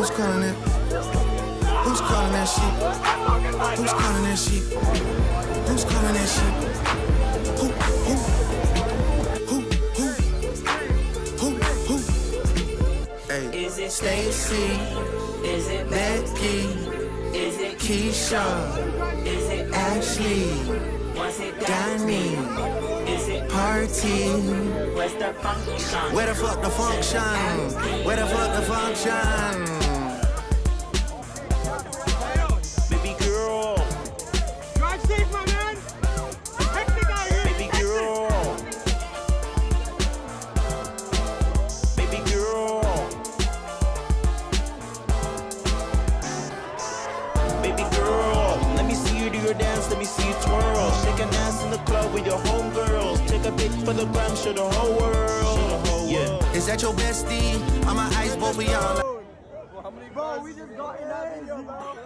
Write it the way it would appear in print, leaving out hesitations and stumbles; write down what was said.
Who's calling that? Who's calling that shit? Who's calling that shit? Who's calling that shit? Who? Hey. Is it Stacy? Is it Becky? Is it Keisha? Is it Ashley? Was it Danny? Is it Party? Where's the function? Where the fuck the function? Where the fuck the function? Baby girl. Drive safe, my man. Hectic out here. Baby girl. Baby girl. Baby girl. Let me see you do your dance, let me see you twirl. Shake an ass in the club with your homegirls. Take a pic for the gram, show the whole world. Yeah. Is that your bestie? I'm an ice boy for y'all. Bro, we just got in that video, bro.